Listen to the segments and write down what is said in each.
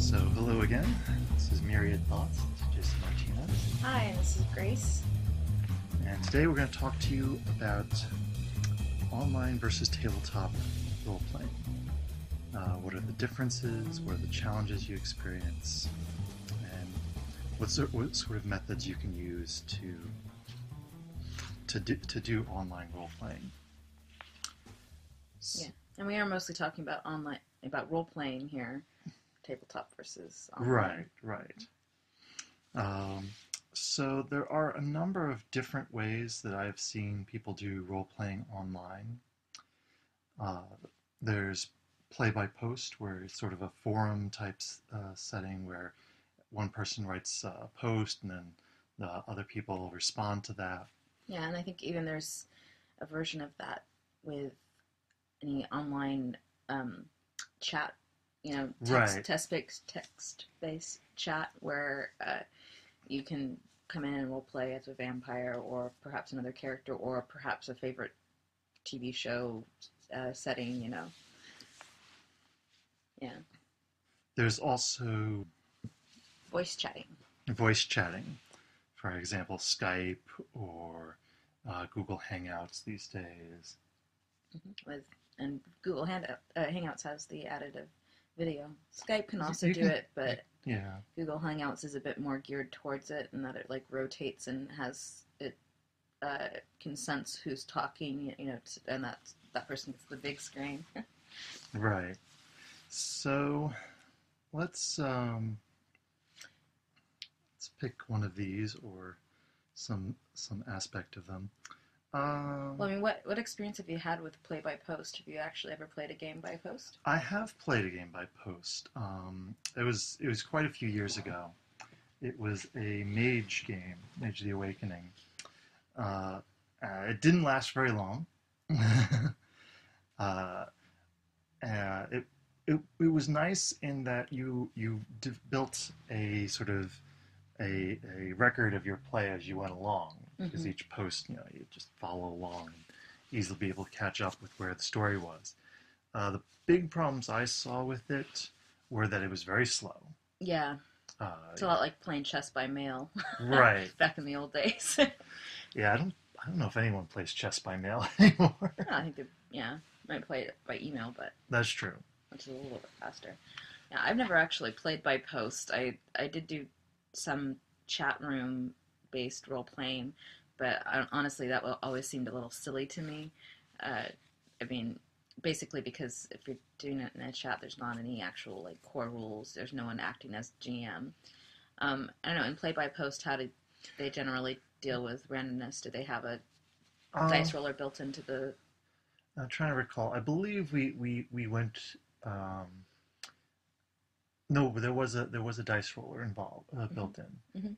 So, hello again. This is Myriad Thoughts. This is Jason Martinez. Hi, and this is Grace. And today we're going to talk to you about online versus tabletop role-playing. What are the differences? What are the challenges you experience? And what sort of methods you can use to do online role-playing. Yeah, and we are mostly talking about role-playing here. Tabletop versus online. Right. So there are a number of different ways that I've seen people do role-playing online. There's play-by-post, where it's sort of a forum type setting where one person writes a post and then the other people respond to that. Yeah, and I think even there's a version of that with any online chat, text-based chat where you can come in and role play as a vampire or perhaps another character or perhaps a favorite TV show setting, Yeah. There's also voice chatting. For example, Skype or Google Hangouts these days. And Google Hangouts has the additive video. Skype can also do it, but yeah. Google Hangouts is a bit more geared towards it, in that it rotates and has it can sense who's talking, and that person gets the big screen. Right. So let's pick one of these or some aspect of them. Well, I mean, what experience have you had with play by post? Have you actually ever played a game by post? I have played a game by post. It was quite a few years ago. It was a mage game, Mage the Awakening. It didn't last very long. It was nice in that you built a sort of a record of your play as you went along, because each post, you just follow along and easily be able to catch up with where the story was. The big problems I saw with it were that it was very slow. Yeah. It's a lot like playing chess by mail. Right. Back in the old days. Yeah, I don't know if anyone plays chess by mail anymore. I think they might play it by email, but that's true. Which is a little bit faster. Yeah, I've never actually played by post. I did do some chat room based role playing, but honestly that always seemed a little silly to me. I mean, basically because if you're doing it in a chat, there's not any actual core rules. There's no one acting as GM. I don't know. In play by post, how do they generally deal with randomness? Do they have a dice roller built into the? I'm trying to recall. I believe we went. No, there was a dice roller involved, built in. Mm-hmm.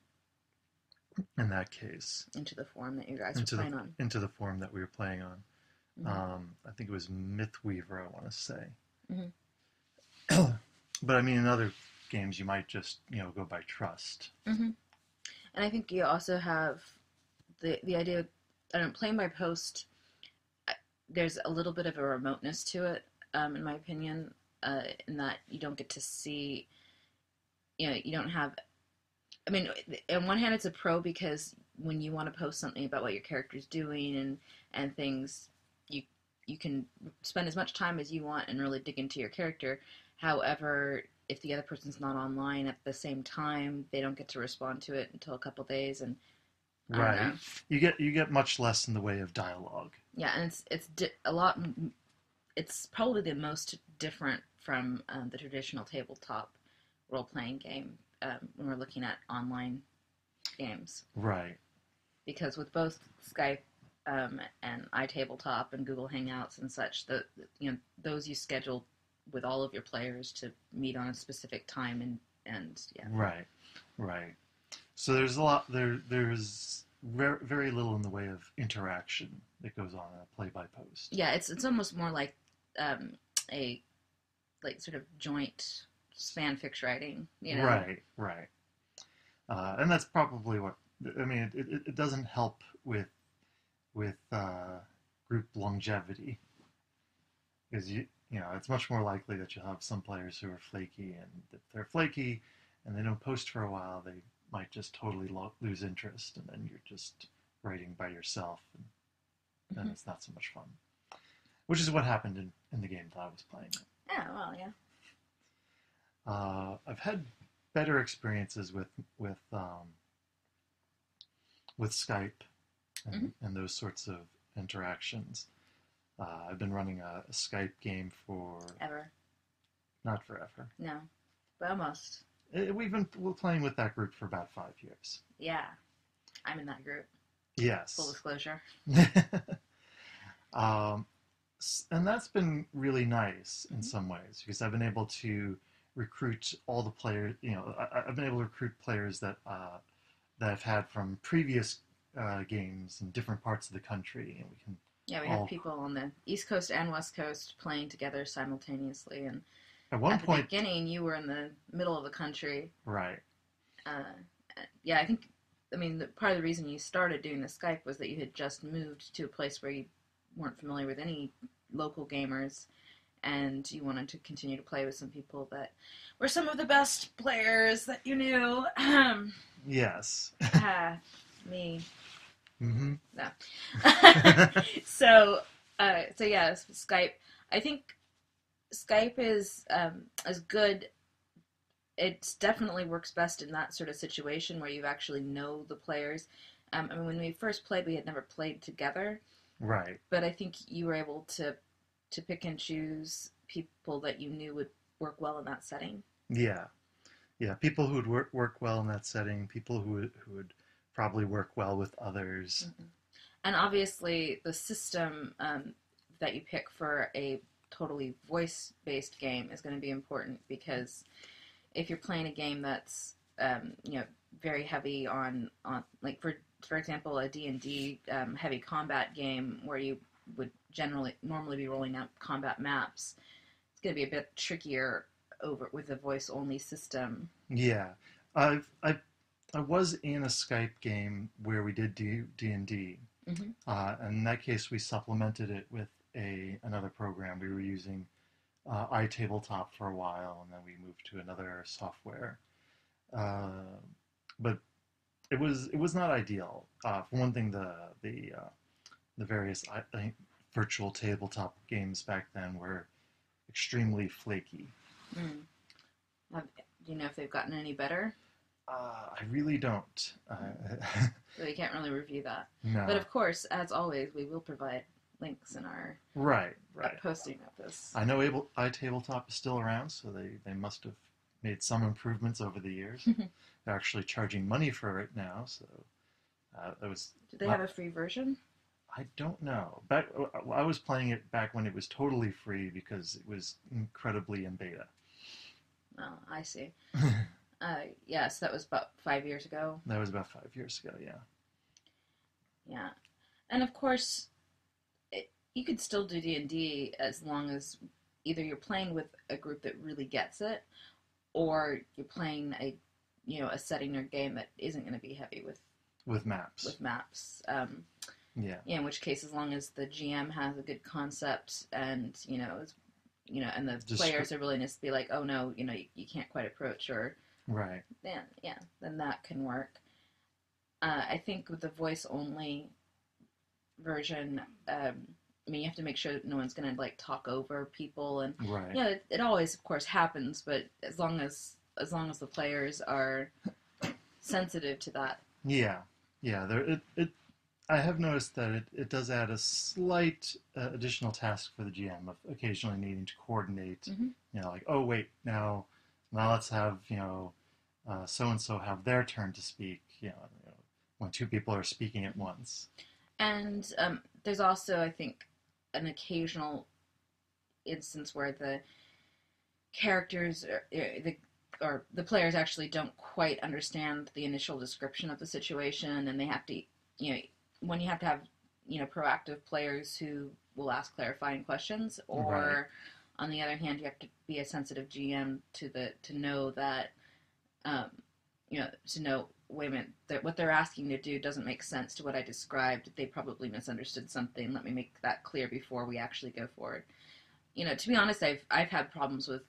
In that case, into the form that you guys were playing on. Into the form that we were playing on. I think it was Mythweaver, I want to say. Mm-hmm. But I mean, in other games, you might just go by trust. Mm-hmm. And I think you also have the idea of, playing by post. There's a little bit of a remoteness to it, in my opinion, in that you don't get to see. You don't have. I mean, on one hand, it's a pro because when you want to post something about what your character's doing and things, you can spend as much time as you want and really dig into your character. However, if the other person's not online at the same time, they don't get to respond to it until a couple days, and right, you get much less in the way of dialogue. Yeah, and it's a lot. It's probably the most different from the traditional tabletop role-playing game when we're looking at online games. Right. Because with both Skype and iTabletop and Google Hangouts and such, those you schedule with all of your players to meet on a specific time and yeah. Right. So there's a lot there's very, very little in the way of interaction that goes on in a play-by-post. Yeah, it's almost more like a sort of joint fan-fiction writing, Right. And that's probably what I mean. It doesn't help with group longevity, because it's much more likely that you'll have some players who are flaky, and if they're flaky and they don't post for a while, they might just totally lose interest, and then you're just writing by yourself, and then it's not so much fun. Which is what happened in the game that I was playing. Yeah, well, yeah. I've had better experiences with Skype and those sorts of interactions. I've been running a Skype game for... Ever. Not forever. No, but almost. We're playing with that group for about 5 years. Yeah. I'm in that group. Yes. Full disclosure. And that's been really nice in some ways, because I've been able to recruit all the players. I've been able to recruit players that I've had from previous games in different parts of the country, and we can. Yeah, we have people on the East Coast and West Coast playing together simultaneously, and at one point, the beginning, you were in the middle of the country. Right. Yeah, I think. I mean, part of the reason you started doing the Skype was that you had just moved to a place where you weren't familiar with any local gamers, and you wanted to continue to play with some people that were some of the best players that you knew. Yes. Me. Mm-hmm. No. So yeah, Skype. I think Skype is good. It definitely works best in that sort of situation where you actually know the players. I mean, when we first played, we had never played together. Right. But I think you were able to pick and choose people that you knew would work well in that setting. Yeah. Yeah, people who would work well in that setting, people who would probably work well with others. Mm-hmm. And obviously, the system that you pick for a totally voice-based game is going to be important, because if you're playing a game that's very heavy on like for example a D&D heavy combat game where you would normally be rolling out combat maps, it's going to be a bit trickier with a voice only system. Yeah, I was in a Skype game where we did D&D. And in that case, we supplemented it with another program. We were using Tabletop for a while, and then we moved to another software. But it was not ideal. For one thing, the various virtual tabletop games back then were extremely flaky. Do you know if they've gotten any better? I really don't. So you can't really review that. No. But of course, as always, we will provide links in our right posting of this. I know iTabletop is still around, so they must have made some improvements over the years. They're actually charging money for it now, so it was. Did they have a free version? I don't know. I was playing it back when it was totally free because it was incredibly in beta. Oh, I see. Yes, that was about 5 years ago. That was about 5 years ago, yeah. Yeah. And of course, you could still do D&D as long as either you're playing with a group that really gets it, or you're playing a setting or game that isn't going to be heavy with maps. Yeah. In which case, as long as the GM has a good concept and and the players are willing to be like, oh no, you can't quite approach, or right. Then that can work. I think with the voice only version, you have to make sure that no one's going to talk over people, and right. It always, of course, happens, but as long as the players are sensitive to that. Yeah. I have noticed that it does add a slight additional task for the GM of occasionally needing to coordinate. Like, oh wait, now let's have so and so have their turn to speak. When two people are speaking at once. And there's also, I think, an occasional instance where the characters or the players actually don't quite understand the initial description of the situation, and they have to, when you have to have, proactive players who will ask clarifying questions, or right. On the other hand, you have to be a sensitive GM to know that, to know, wait a minute, what they're asking to do doesn't make sense to what I described. They probably misunderstood something. Let me make that clear before we actually go forward. To be honest, I've had problems with,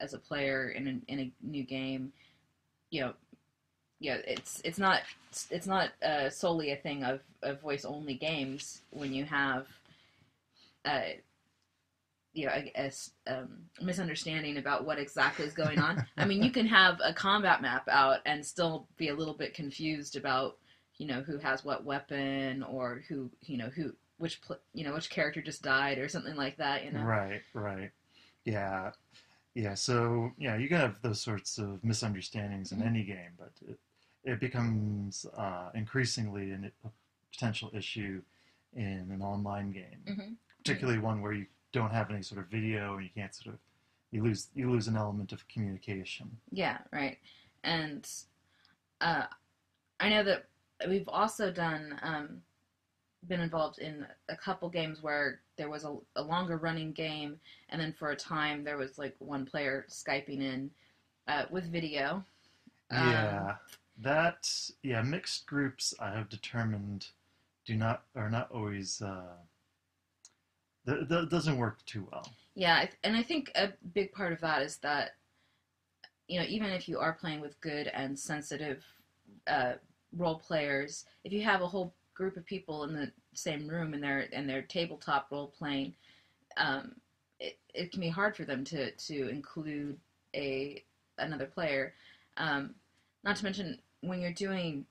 as a player in a new game, you know, it's not solely a thing of voice only games when you have uh, misunderstanding about what exactly is going on. I mean, you can have a combat map out and still be a little bit confused about, who has what weapon, or which character just died or something like that. Right, right. Yeah, yeah. So yeah, you can have those sorts of misunderstandings in Mm-hmm. any game, but it becomes increasingly a potential issue in an online game, Mm-hmm. particularly one where you don't have any sort of video and you can't sort of you lose an element of communication. Yeah, right. And uh, I know that we've also been involved in a couple games where there was a longer running game, and then for a time there was like one player Skyping in with video. Um, Yeah, that yeah, mixed groups I have determined do not are not always that doesn't work too well. yeah, and I think a big part of that is that even if you are playing with good and sensitive uh, role players, if you have a whole group of people in the same room and they're tabletop role playing, um, it can be hard for them to include a another player. Um, Not to mention when you're doing,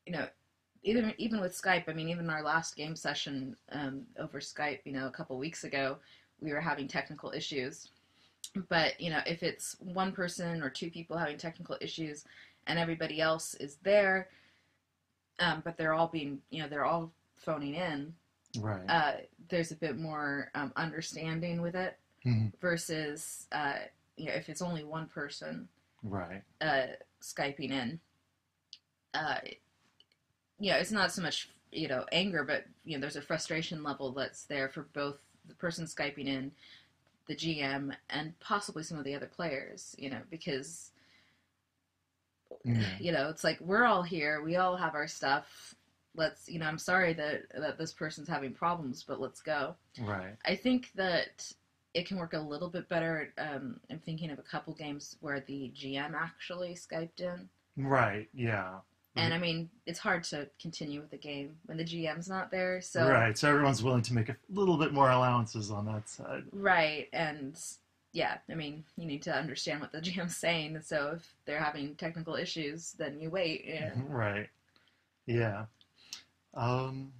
you know, even with Skype. I mean, even our last game session over Skype, a couple weeks ago, we were having technical issues. But if it's one person or two people having technical issues, and everybody else is there, but they're all phoning in, Right. uh, there's a bit more understanding with it Mhm. versus if it's only one person Right. uh, Skyping in. Uh, it's not so much anger, but there's a frustration level that's there for both the person Skyping in, the GM, and possibly some of the other players. Because Yeah. it's like we're all here, we all have our stuff. Let's I'm sorry that this person's having problems, but let's go. Right. I think that it can work a little bit better. I'm thinking of a couple games where the GM actually Skyped in. Right. Yeah. And I mean, it's hard to continue with the game when the GM's not there. So, Right. So everyone's willing to make a little bit more allowances on that side. right. And yeah, I mean, you need to understand what the GM's saying. So if they're having technical issues, then you wait. Yeah. Right. Yeah. Um,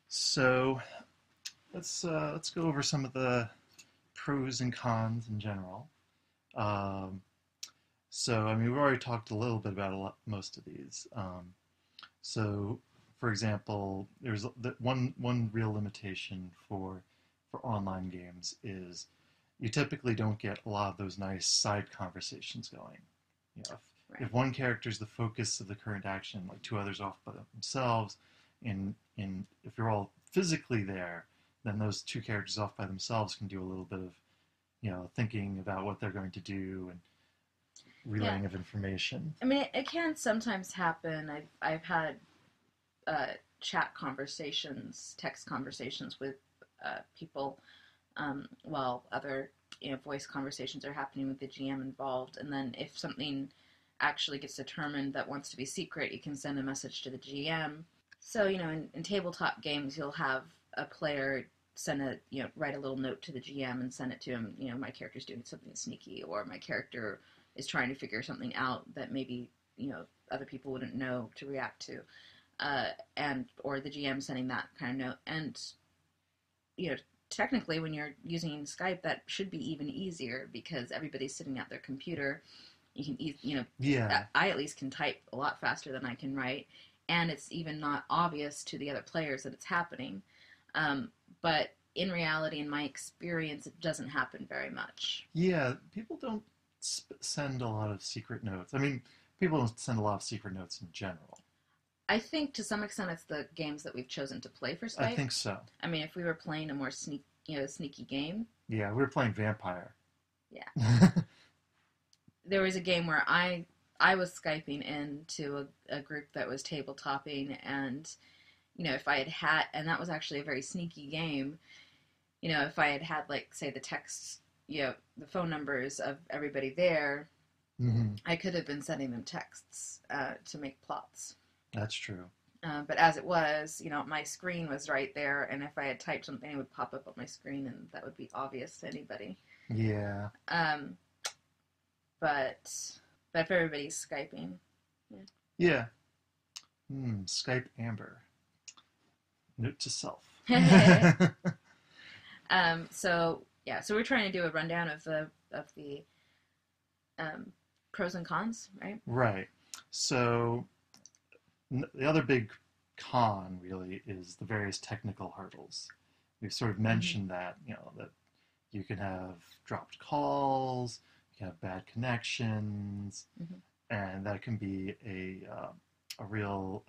so let's go over some of the pros and cons in general. Um, so I mean, we've already talked a little bit about most of these. So, for example, there's one real limitation for online games is you typically don't get a lot of those nice side conversations going. If Right. one character is the focus of the current action, like two others off by themselves, and if you're all physically there, then those two characters off by themselves can do a little bit of thinking about what they're going to do and Yeah. relaying of information. I mean, it can sometimes happen. I've had uh, chat conversations, text conversations with people while other voice conversations are happening with the GM involved. And then if something actually gets determined that wants to be secret, you can send a message to the GM. So in tabletop games, you'll have a player write a little note to the GM and send it to him. My character's doing something sneaky, or my character is trying to figure something out that maybe other people wouldn't know to react to, and or the GM sending that kind of note. And you know, technically, when you're using Skype, that should be even easier because everybody's sitting at their computer. You can, Yeah. I at least can type a lot faster than I can write, and it's even not obvious to the other players that it's happening. But in reality, in my experience, it doesn't happen very much. Yeah, people don't send a lot of secret notes. I mean, people don't send a lot of secret notes in general. I think to some extent it's the games that we've chosen to play for I Skype. think so. I mean, if we were playing a more sneaky game, Yeah, we were playing Vampire. yeah. There was a game where I was Skyping into a group that was tabletopping, and if I had, and that was actually a very sneaky game, if I had like, say, the text, the phone numbers of everybody there, I could have been sending them texts to make plots. That's true. But as it was, my screen was right there, and if I had typed something, it would pop up on my screen, and that would be obvious to anybody. Yeah. But if everybody's Skyping, yeah. Skype Amber. Note to self. So we're trying to do a rundown of the pros and cons, right? Right. So the other big con really is the various technical hurdles. We've sort of mentioned that, that you can have dropped calls, you can have bad connections, and that can be a real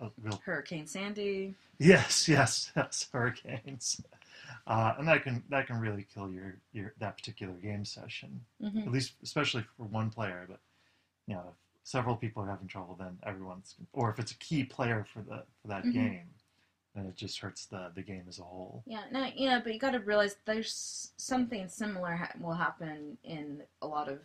Hurricane Sandy. Yes, hurricanes, and that can really kill your that particular game session. At least, especially for one player. But if several people are having trouble, then everyone's. Or if it's a key player for that game, then it just hurts the game as a whole. Yeah, no, but you got to realize there's something similar will happen in a lot of,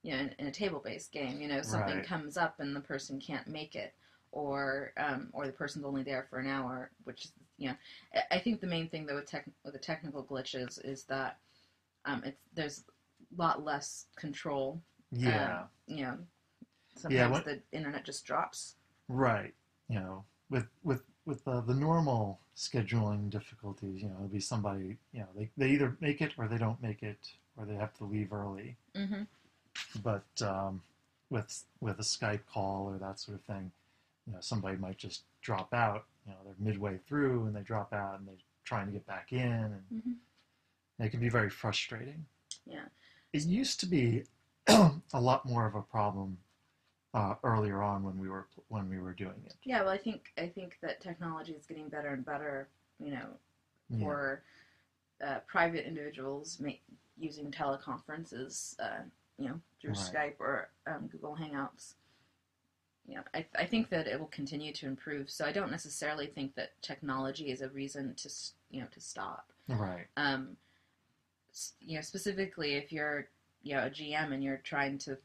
in a table-based game. Something comes up and the person can't make it. Or the person's only there for an hour, which is, I think the main thing though with the technical glitches is that there's a lot less control. Yeah. Sometimes the internet just drops. Right. With the normal scheduling difficulties, it'll be somebody, they either make it or they don't make it, or they have to leave early. But with a Skype call or that sort of thing, somebody might just drop out. They're midway through and they drop out and they're trying to get back in, and it can be very frustrating. Yeah. It used to be a lot more of a problem earlier on when we were doing it. Yeah, well, I think that technology is getting better and better. For private individuals using teleconferences, through Skype or Google Hangouts. I think that it will continue to improve. So I don't necessarily think that technology is a reason to stop. Right. Specifically if you're a GM and you're trying to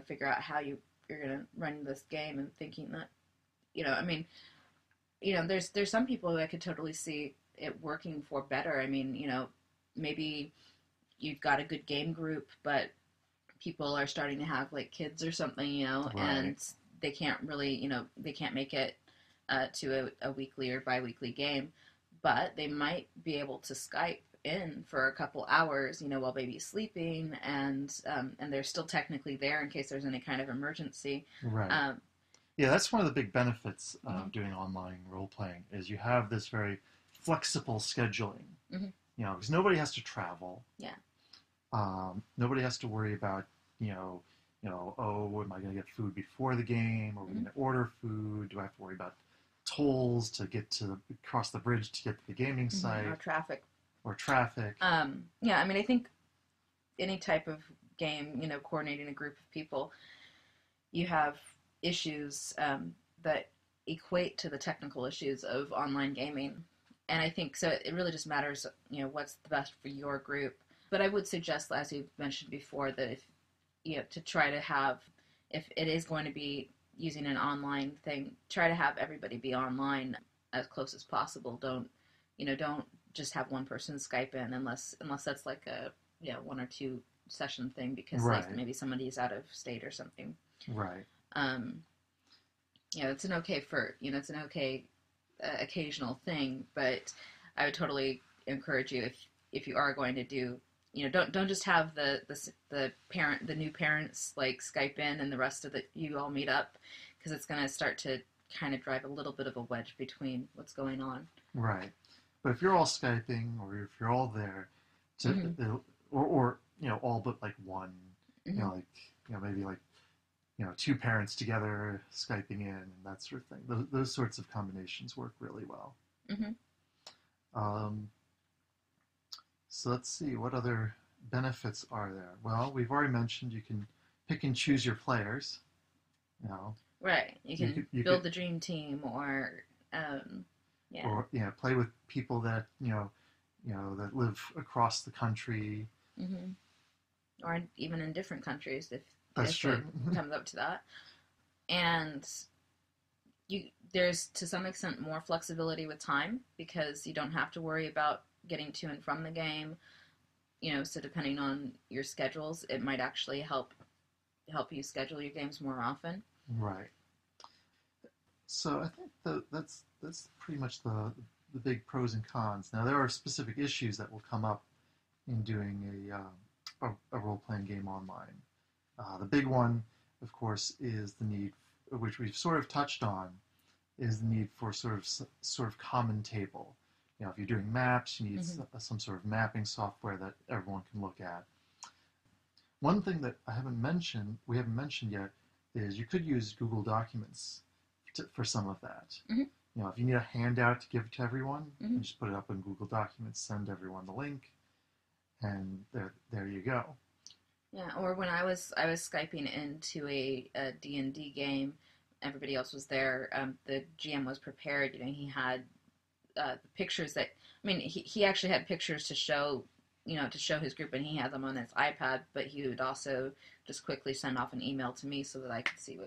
figure out how you're going to run this game and thinking that there's some people who I could totally see it working for better. Maybe you've got a good game group, but people are starting to have like kids or something, Right. and they can't really, they can't make it to a weekly or bi-weekly game, but they might be able to Skype in for a couple hours, while baby's sleeping, and they're still technically there in case there's any kind of emergency. Right. Yeah, that's one of the big benefits of doing online role-playing is you have this very flexible scheduling. Because nobody has to travel. Yeah. Nobody has to worry about, am I going to get food before the game? Or are we going to order food? Do I have to worry about tolls to cross the bridge to get to the gaming site? Or traffic. I think any type of game, coordinating a group of people, you have issues that equate to the technical issues of online gaming. And I think, so it really just matters, what's the best for your group. But I would suggest, as you mentioned before, that to try to have, if it is going to be using an online thing, try to have everybody be online as close as possible. Don't just have one person Skype in unless that's like a 1 or 2 session thing because like maybe somebody's out of state or something. Right. It's an okay occasional thing, but I would totally encourage you if you are going to do, don't just have the new parents like Skype in and the rest of you all meet up, because it's going to start to kind of drive a little bit of a wedge between what's going on. Right. But if you're all Skyping, or if you're all there, or all but like one, maybe like 2 parents together Skyping in and that sort of thing. Those sorts of combinations work really well. So let's see, what other benefits are there? Well, we've already mentioned you can pick and choose your players. Right. You can build the dream team, or Yeah. or play with people that that live across the country. Mm-hmm. Or even in different countries That's if true. it comes up to that. And there's to some extent more flexibility with time because you don't have to worry about getting to and from the game. So depending on your schedules, it might actually help you schedule your games more often. Right. So I think that's pretty much the big pros and cons. Now there are specific issues that will come up in doing a role playing game online. The big one, of course, is the need, which we've sort of touched on, is the need for sort of common table. If you're doing maps, you need some sort of mapping software that everyone can look at. One thing that we haven't mentioned yet, is you could use Google Documents for some of that. Mm-hmm. If you need a handout to give to everyone, mm-hmm. you just put it up in Google Documents, send everyone the link, and there you go. Yeah, or when I was Skyping into a D&D game, everybody else was there. The GM was prepared. He had the pictures that, he actually had pictures to show, to show his group, and he had them on his iPad, but he would also just quickly send off an email to me so that I could see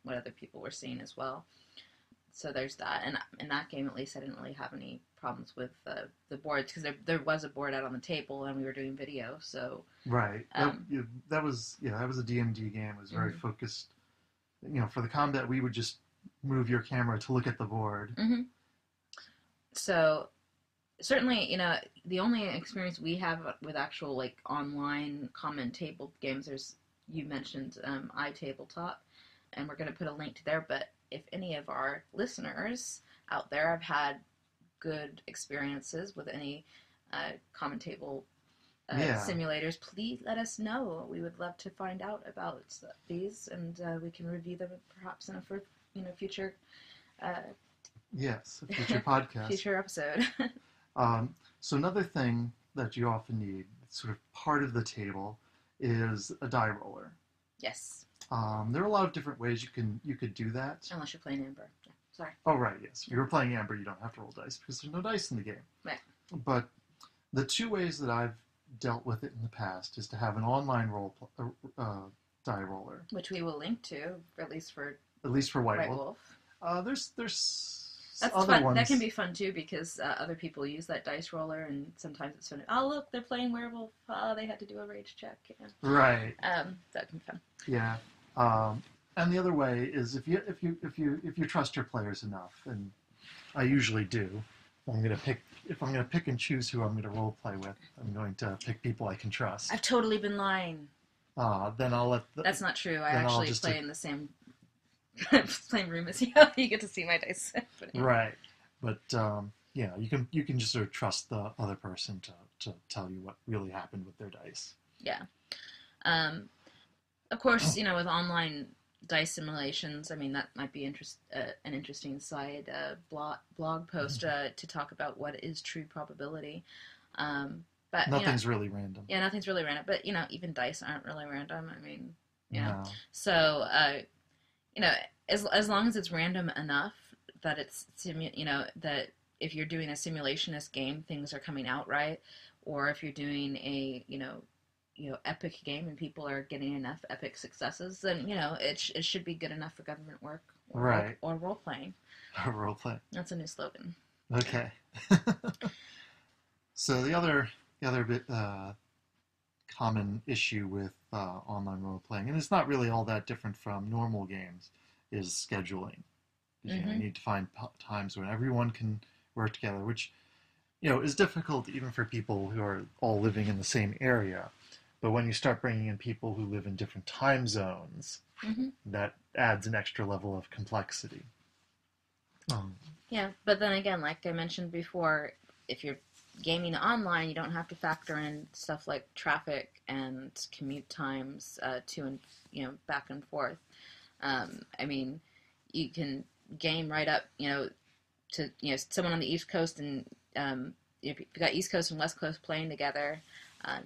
what other people were seeing as well. So there's that. And in that game, at least, I didn't really have any problems with the boards because there was a board out on the table and we were doing video. So right, that was a D&D game. It was very mm-hmm. focused. For the combat, we would just move your camera to look at the board. Mm-hmm. So certainly, the only experience we have with actual online common table games, you mentioned iTabletop, and we're going to put a link to there. But if any of our listeners out there have had good experiences with any common table simulators, please let us know. We would love to find out about these, and we can review them perhaps in a future. Yes, a future podcast. Future episode. So another thing that you often need, sort of part of the table, is a die roller. Yes. There are a lot of different ways you could do that. Unless you're playing Amber. Yeah, sorry. Oh, right, yes. If you're playing Amber, you don't have to roll dice because there's no dice in the game. Right. But the two ways that I've dealt with it in the past is to have an online die roller. Which we will link to, at least for White Wolf. There's That's other fun. ones. That can be fun too because other people use that dice roller, and sometimes it's fun. Oh, look, they're playing werewolf. Oh, they had to do a rage check. Yeah. Right. That can be fun. Yeah. And the other way is if you trust your players enough, and I usually do. If I'm gonna pick and choose who I'm gonna role play with, I'm going to pick people I can trust. I've totally been lying. Then I'll let. That's not true. I actually play in the same room as you. You get to see my dice. Right, but you can just sort of trust the other person to tell you what really happened with their dice. Yeah. Of course, with online dice simulations, that might be an interesting side blog post to talk about what is true probability. But nothing's really random. Yeah, nothing's really random. But even dice aren't really random. No. So as long as it's random enough that it's that if you're doing a simulationist game, things are coming out right, or if you're doing a epic game and people are getting enough epic successes, then it should be good enough for government work, or role playing. Role play. That's a new slogan. Okay. So the other bit common issue with online role playing, and it's not really all that different from normal games, is scheduling. You need to find times when everyone can work together, which is difficult even for people who are all living in the same area. But when you start bringing in people who live in different time zones, that adds an extra level of complexity. Yeah, but then again, like I mentioned before, if you're gaming online, you don't have to factor in stuff like traffic and commute times to and back and forth. You can game right up, to someone on the East Coast, and if you've got East Coast and West Coast playing together.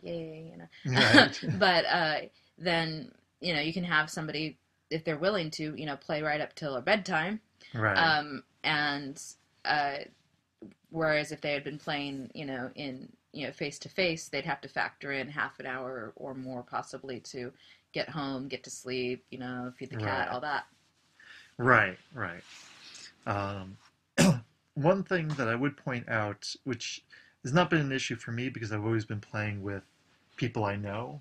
Yay. Right. But then you can have somebody, if they're willing to, play right up till bedtime. Right. And Uh, whereas if they had been playing, in face to face, they'd have to factor in half an hour or more possibly to get home, get to sleep, feed the cat, Right. all that. Right. Right. Um, one thing that I would point out, which has not been an issue for me because I've always been playing with people I know,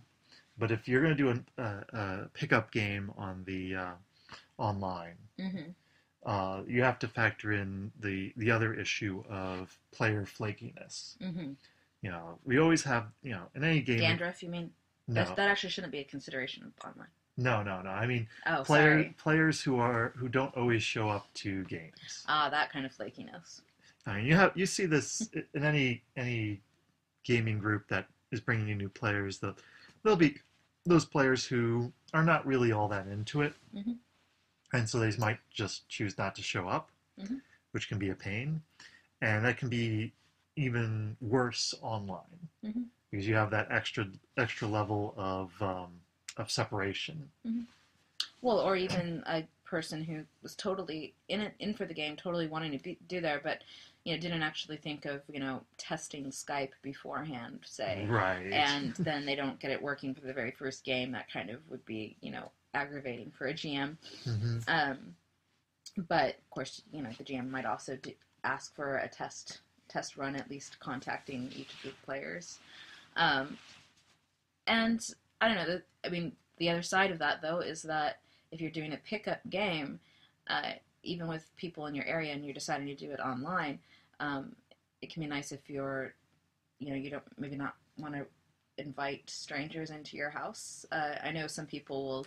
but if you're going to do a pickup game on the online, Mm-hmm. you have to factor in the other issue of player flakiness. Mm-hmm. We always have, in any game. Dandruff, you mean? No, That actually shouldn't be a consideration online. no. I mean, Oh, sorry. players who don't always show up to games. Ah, that kind of flakiness. I mean, you see this in any gaming group that is bringing in new players. There'll be those players who are not really all that into it, Mm-hmm. and so they might just choose not to show up, Mm-hmm. which can be a pain, and that can be even worse online Mm-hmm. because you have that extra level of separation. Mm-hmm. Well, or even a person who was totally in for the game, totally wanting to do there, but didn't actually think of testing Skype beforehand, say, Right. and then they don't get it working for the very first game. That kind of would be aggravating for a GM. Mm-hmm. But of course, the GM might also ask for a test run, at least contacting each of the players. And I don't know. The other side of that, though, is that if you're doing a pickup game, even with people in your area and you're deciding to do it online, it can be nice if you don't maybe not want to invite strangers into your house. I know some people will,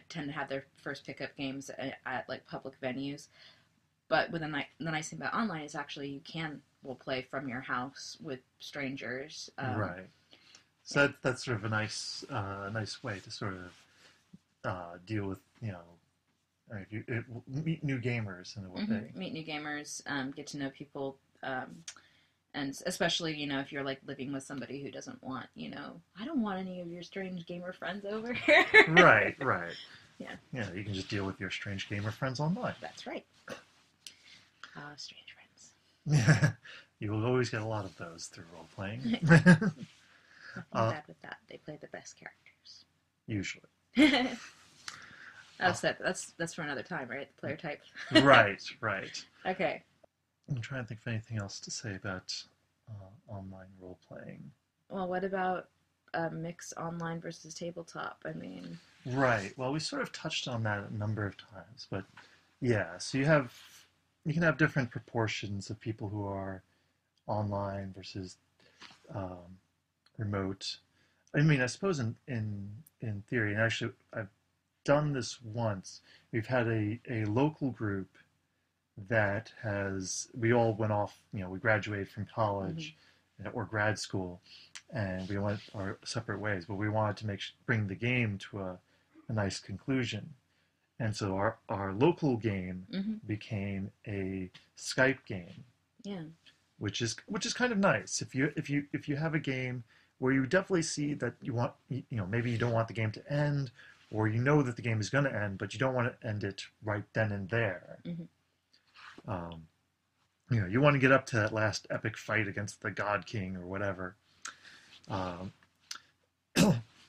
tend to have their first pickup games at like public venues, but the nice thing about online is actually you can role play from your house with strangers. Right. So that's sort of a nice way to sort of deal with meet new gamers in a way. Mm-hmm. Meet new gamers, get to know people, and especially if you're like living with somebody who doesn't want I don't want any of your strange gamer friends over here. Right. Yeah. Yeah, you can just deal with your strange gamer friends online. That's right. Strange friends. Yeah, you will always get a lot of those through role playing. Nothing bad with that. They play the best characters. Usually. That's for another time, right? The player type. Right. Okay. I'm trying to think of anything else to say about online role playing. Well, what about mix online versus tabletop? I mean. Right. Well, we sort of touched on that a number of times, but yeah. So you can have different proportions of people who are online versus remote. I mean, I suppose in theory, and actually I've done this once. We've had a local group that we all went off, we graduated from college or grad school, and we went our separate ways, but we wanted to bring the game to a nice conclusion. And so our local game became a Skype game. Yeah. Which is kind of nice. If you have a game where you definitely see that you want, maybe you don't want the game to end, or that the game is going to end, but you don't want to end it right then and there. Mm-hmm. You want to get up to that last epic fight against the God King or whatever.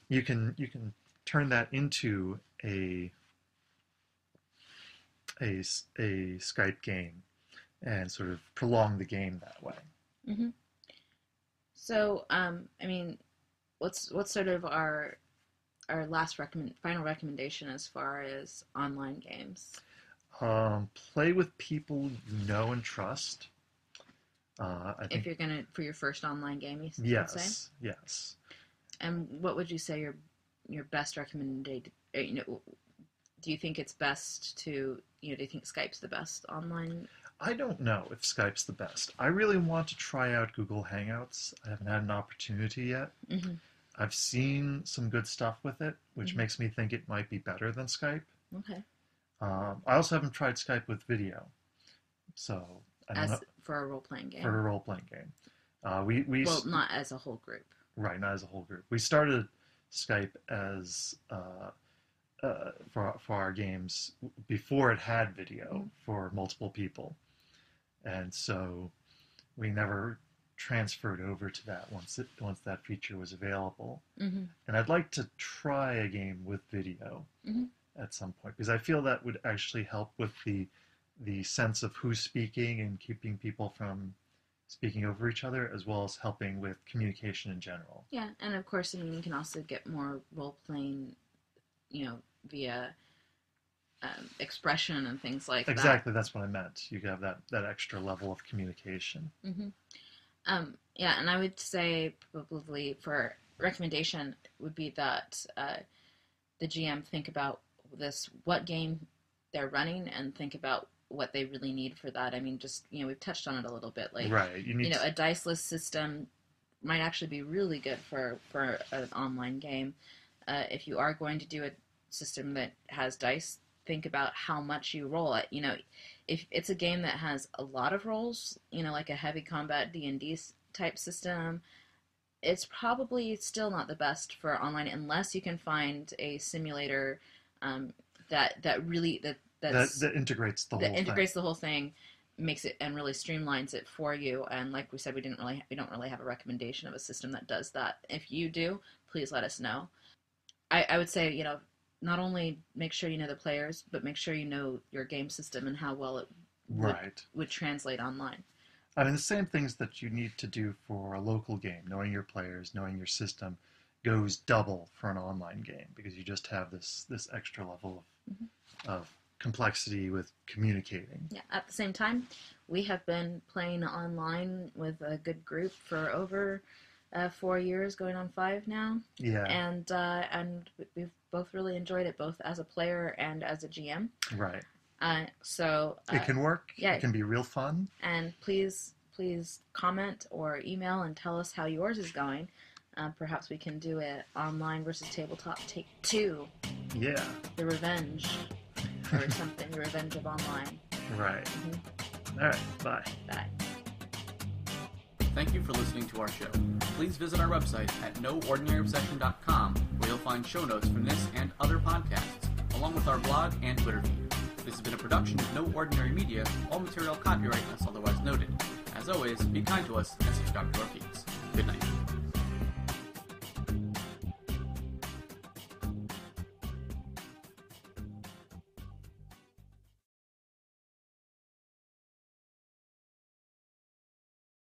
You can turn that into a Skype game and sort of prolong the game that way. Mm-hmm. So, I mean, what's sort of our last final recommendation as far as online games? Play with people you know and trust. I think, if you're gonna for your first online game, you yes, say? Yes. And what would you say your best recommendation? Do you think it's best to do you think Skype's the best online? I don't know if Skype's the best. I really want to try out Google Hangouts. I haven't had an opportunity yet. Mm-hmm. I've seen some good stuff with it, which makes me think it might be better than Skype. Okay. I also haven't tried Skype with video, so I don't know. For a role-playing game. For a role-playing game, we well, not as a whole group. Right, not as a whole group. We started Skype as for our games before it had video for multiple people, and so we never transferred over to that once that feature was available. Mm-hmm. And I'd like to try a game with video Mm-hmm. at some point, because I feel that would actually help with the sense of who's speaking and keeping people from speaking over each other, as well as helping with communication in general. Yeah, and of course, I mean, you can also get more role-playing, via expression and things like that. Exactly, that's what I meant. You have that extra level of communication. Mm-hmm. Yeah, and I would say probably for recommendation would be that the GM think about what game they're running, and think about what they really need for that. I mean, just, we've touched on it a little bit. Like, right. You need a diceless system might actually be really good for an online game. If you are going to do a system that has dice, think about how much you roll it. If it's a game that has a lot of rolls, like a heavy combat D&D type system, it's probably still not the best for online, unless you can find a simulator that integrates the whole thing, makes it and really streamlines it for you. And like we said, we don't really have a recommendation of a system that does that. If you do, please let us know. I would say, not only make sure you know the players, but make sure you know your game system and how well it would translate online. I mean, the same things that you need to do for a local game, knowing your players, knowing your system, goes double for an online game, because you just have this extra level of complexity with communicating. Yeah. At the same time, we have been playing online with a good group for over 4 years, going on 5 now. Yeah. And we've both really enjoyed it, both as a player and as a GM. Right. So it can work. Yeah. It can be real fun. And please comment or email and tell us how yours is going. Perhaps we can do it online versus tabletop take 2. Yeah. The revenge or something. The revenge of online. Right. Mm-hmm. All right. Bye. Bye. Thank you for listening to our show. Please visit our website at noordinaryobsession.com, where you'll find show notes from this and other podcasts, along with our blog and Twitter feed. This has been a production of No Ordinary Media, all material copyright unless otherwise noted. As always, be kind to us and subscribe to our feeds. Good night.